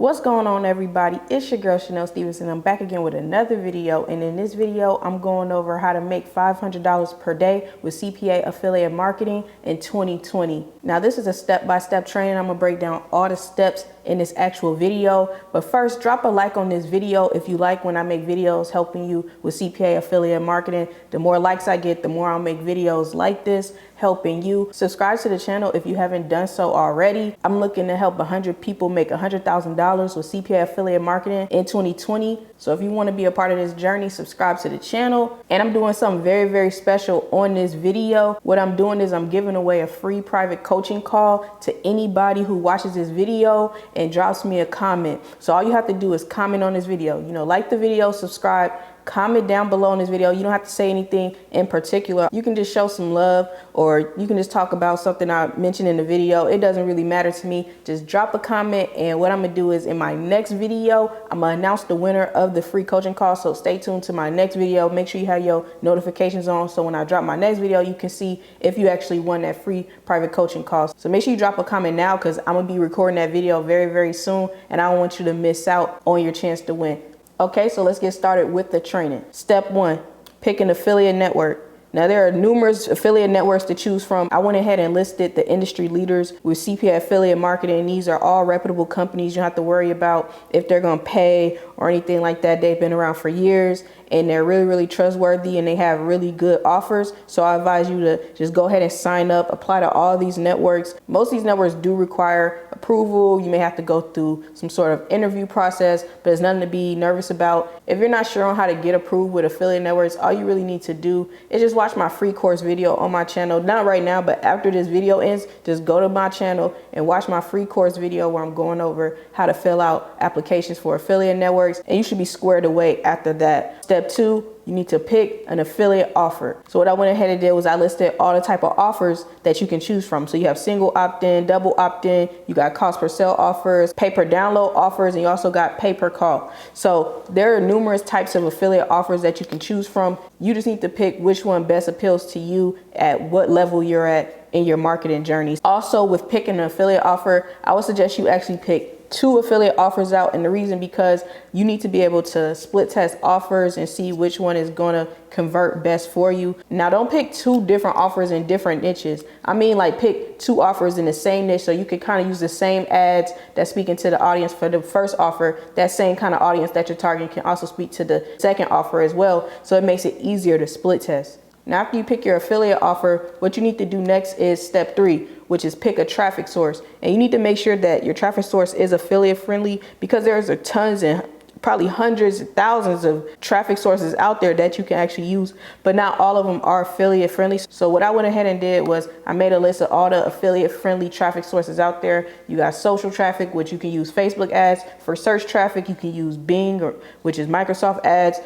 What's going on, everybody? It's your girl Chanel Stevenson. I'm back again with another video, and in this video I'm going over how to make $500 per day with CPA affiliate marketing in 2020. Now this is a step-by-step training. I'm gonna break down all the steps in this actual video, but first drop a like on this video if you like when I make videos helping you with CPA affiliate marketing. The more likes I get, the more I'll make videos like this helping you. Subscribe to the channel if you haven't done so already. I'm looking to help 100 people make $100,000 with CPA affiliate marketing in 2020. So if you want to be a part of this journey, subscribe to the channel. And I'm doing something very, very special on this video. What I'm doing is I'm giving away a free private coaching call to anybody who watches this video and drops me a comment. So all you have to do is comment on this video, like the video, subscribe, comment down below in this video. You don't have to say anything in particular. You can just show some love, or you can just talk about something I mentioned in the video. It doesn't really matter to me. Just drop a comment, and what I'm gonna do is in my next video, I'm gonna announce the winner of the free coaching call. So stay tuned to my next video. Make sure you have your notifications on, so when I drop my next video, you can see if you actually won that free private coaching call. So make sure you drop a comment now, because I'm gonna be recording that video very, very soon, and I don't want you to miss out on your chance to win. Okay, so let's get started with the training. Step 1, pick an affiliate network. Now there are numerous affiliate networks to choose from. I went ahead and listed the industry leaders with CPA affiliate marketing. These are all reputable companies. You don't have to worry about if they're gonna pay or anything like that. They've been around for years, and they're really, really trustworthy, and they have really good offers. So I advise you to just go ahead and sign up, apply to all these networks. Most of these networks do require approval. You may have to go through some sort of interview process, but it's nothing to be nervous about. If you're not sure on how to get approved with affiliate networks, all you really need to do is just watch my free course video on my channel. Not right now, but after this video ends, just go to my channel and watch my free course video where I'm going over how to fill out applications for affiliate networks, and you should be squared away after that. Step 2, you need to pick an affiliate offer. So what I went ahead and did was I listed all the type of offers that you can choose from. So you have single opt-in, double opt-in, you got cost per sale offers, pay per download offers, and you also got pay per call. So there are numerous types of affiliate offers that you can choose from. You just need to pick which one best appeals to you at what level you're at in your marketing journey. Also, with picking an affiliate offer, I would suggest you actually pick 2 affiliate offers out, and the reason because you need to be able to split test offers and see which one is going to convert best for you. Now don't pick 2 different offers in different niches. I mean, like, pick 2 offers in the same niche, so you can kind of use the same ads that's speaking to the audience for the first offer. That same kind of audience that you're targeting can also speak to the second offer as well, so it makes it easier to split test. Now after you pick your affiliate offer, what you need to do next is step 3, which is pick a traffic source. And you need to make sure that your traffic source is affiliate friendly, because there's tons and probably hundreds of thousands of traffic sources out there that you can actually use, but not all of them are affiliate friendly. So what I went ahead and did was I made a list of all the affiliate friendly traffic sources out there. You got social traffic, which you can use Facebook ads. For search traffic, you can use Bing, which is Microsoft ads.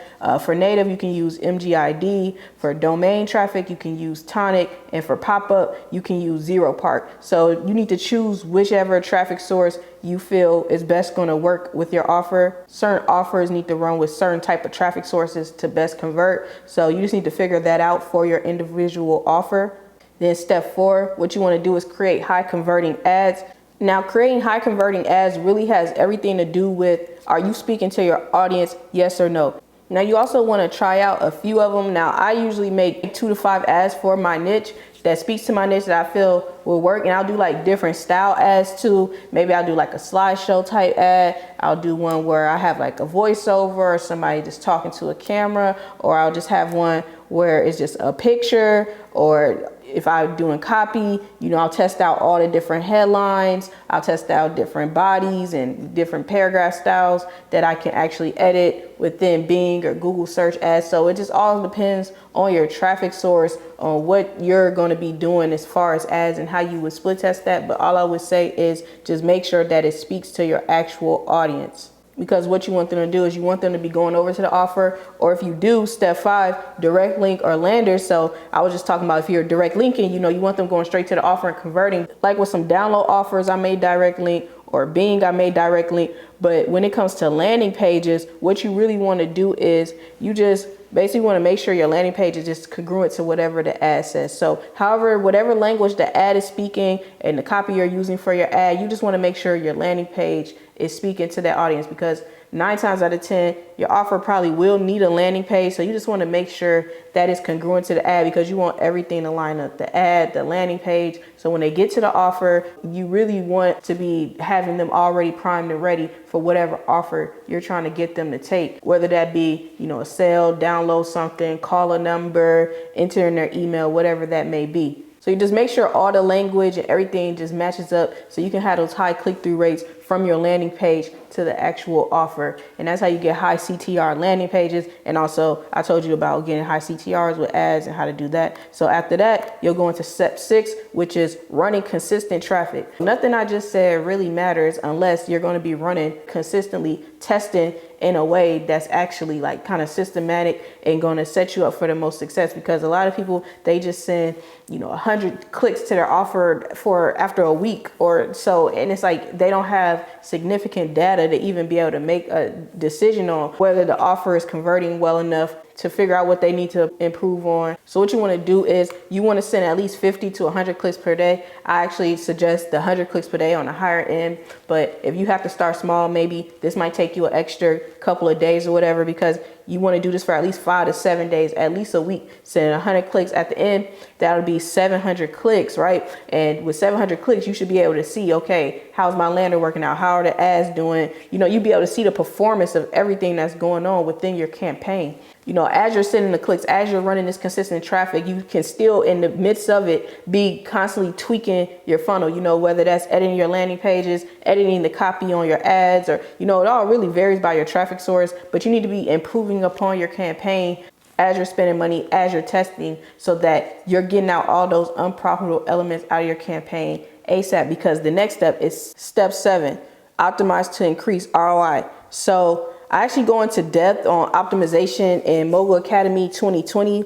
For native, you can use MGID. For domain traffic, you can use Tonic. And for pop-up, you can use ZeroPark. So you need to choose whichever traffic source you feel is best going to work with your offer. Certain offers need to run with certain type of traffic sources to best convert. So you just need to figure that out for your individual offer. Then step 4, what you want to do is create high converting ads. Now creating high converting ads really has everything to do with, are you speaking to your audience, yes or no? Now you also want to try out a few of them. Now I usually make 2 to 5 ads for my niche that speaks to my niche that I feel will work, and I'll do like different style ads too. Maybe I'll do like a slideshow type ad. I'll do one where I have like a voiceover or somebody just talking to a camera, or I'll just have one where it's just a picture, or if I'm doing copy, I'll test out all the different headlines. I'll test out different bodies and different paragraph styles that I can actually edit within Bing or Google search ads. So it just all depends on your traffic source, on what you're going to be doing as far as ads and how you would split test that. But all I would say is just make sure that it speaks to your actual audience. Because what you want them to do is you want them to be going over to the offer, or if you do, step 5, direct link or lander. So I was just talking about if you're direct linking, you want them going straight to the offer and converting. Like with some download offers, I made direct link, or Bing, I made direct link. But when it comes to landing pages, what you really want to do is you just basically want to make sure your landing page is just congruent to whatever the ad says. So however, whatever language the ad is speaking and the copy you're using for your ad, you just want to make sure your landing page is speaking to that audience, because 9 times out of 10, your offer probably will need a landing page. So you just want to make sure that is congruent to the ad, because you want everything to line up, the ad, the landing page. So when they get to the offer, you really want to be having them already primed and ready for whatever offer you're trying to get them to take, whether that be, a sale, download something, call a number, enter in their email, whatever that may be. So you just make sure all the language and everything just matches up so you can have those high click-through rates from your landing page to the actual offer. And that's how you get high CTR landing pages. And also I told you about getting high CTRs with ads and how to do that. So after that, you'll go into step 6, which is running consistent traffic. Nothing I just said really matters unless you're going to be running consistently, testing in a way that's actually like kind of systematic and going to set you up for the most success. Because a lot of people, they just send 100 clicks to their offer for after a week or so, and it's like they don't have significant data to even be able to make a decision on whether the offer is converting well enough to figure out what they need to improve on. So what you want to do is you want to send at least 50 to 100 clicks per day. I actually suggest the 100 clicks per day on the higher end, but if you have to start small, maybe this might take you an extra couple of days or whatever, because you want to do this for at least 5 to 7 days, at least a week. Sending 100 clicks at the end, that'll be 700 clicks, right? And with 700 clicks, you should be able to see, okay, how's my lander working out? How are the ads doing? You'll be able to see the performance of everything that's going on within your campaign. As you're sending the clicks, as you're running this consistent traffic, you can still, in the midst of it, be constantly tweaking your funnel, whether that's editing your landing pages, editing the copy on your ads, or, it all really varies by your traffic source, but you need to be improving upon your campaign as you're spending money, as you're testing, so that you're getting out all those unprofitable elements out of your campaign ASAP. Because the next step is step 7, optimize to increase ROI. So I actually go into depth on optimization in Mogul Academy 2020.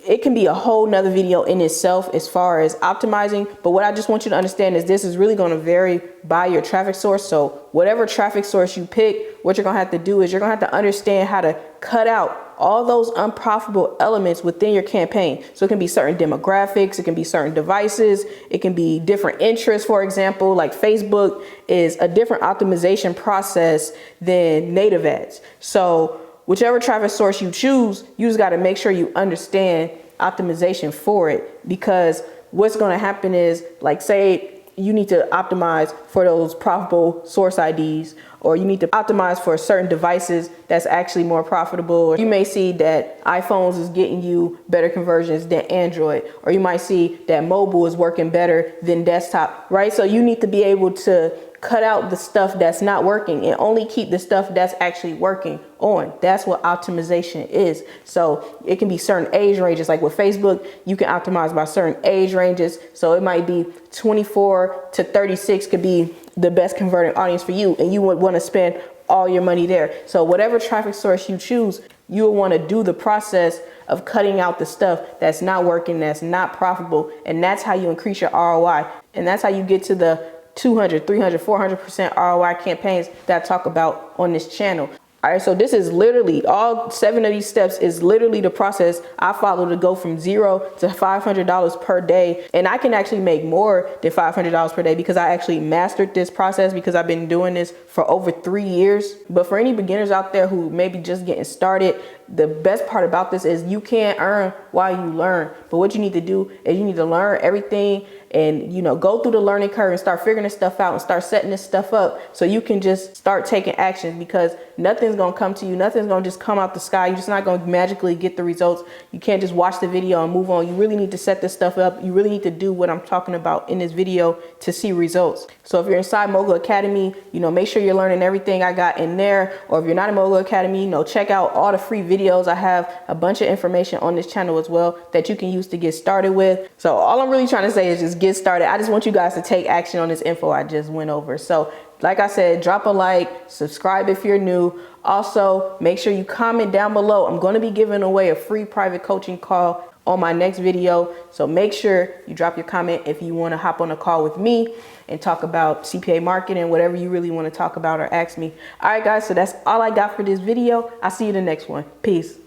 It can be a whole nother video in itself as far as optimizing. But what I just want you to understand is this is really going to vary by your traffic source. So whatever traffic source you pick, what you're going to have to do is you're going to have to understand how to cut out all those unprofitable elements within your campaign. So it can be certain demographics, it can be certain devices, it can be different interests. For example, like Facebook is a different optimization process than native ads. So whichever traffic source you choose, you just got to make sure you understand optimization for it, because what's going to happen is, like, say you need to optimize for those profitable source IDs, or you need to optimize for certain devices that's actually more profitable. Or you may see that iPhones is getting you better conversions than Android, or you might see that mobile is working better than desktop, right? So you need to be able to cut out the stuff that's not working and only keep the stuff that's actually working on. That's what optimization is. So it can be certain age ranges. Like with Facebook, you can optimize by certain age ranges. So it might be 24 to 36 could be the best converting audience for you, and you would want to spend all your money there. So whatever traffic source you choose, you will want to do the process of cutting out the stuff that's not working, that's not profitable. And that's how you increase your ROI. And that's how you get to the 200, 300, 400% ROI campaigns that I talk about on this channel. All right, so this is literally, all 7 of these steps is literally the process I follow to go from $0 to $500 per day. And I can actually make more than $500 per day because I actually mastered this process, because I've been doing this for over 3 years. But for any beginners out there who may be just getting started, the best part about this is you can't earn while you learn. But what you need to do is you need to learn everything and, go through the learning curve and start figuring this stuff out and start setting this stuff up so you can just start taking action, because nothing's going to come to you. Nothing's going to just come out the sky. You're just not going to magically get the results. You can't just watch the video and move on. You really need to set this stuff up. You really need to do what I'm talking about in this video to see results. So if you're inside Mogul Academy, make sure you're learning everything I got in there. Or if you're not in Mogul Academy, check out all the free videos. I have a bunch of information on this channel as well that you can use to get started with. So all I'm really trying to say is just get started. I just want you guys to take action on this info I just went over. So like I said, drop a like, subscribe if you're new. Also, make sure you comment down below. I'm going to be giving away a free private coaching call on my next video. So make sure you drop your comment if you want to hop on a call with me and talk about CPA marketing, whatever you really want to talk about or ask me. All right, guys, so that's all I got for this video. I'll see you in the next one. Peace.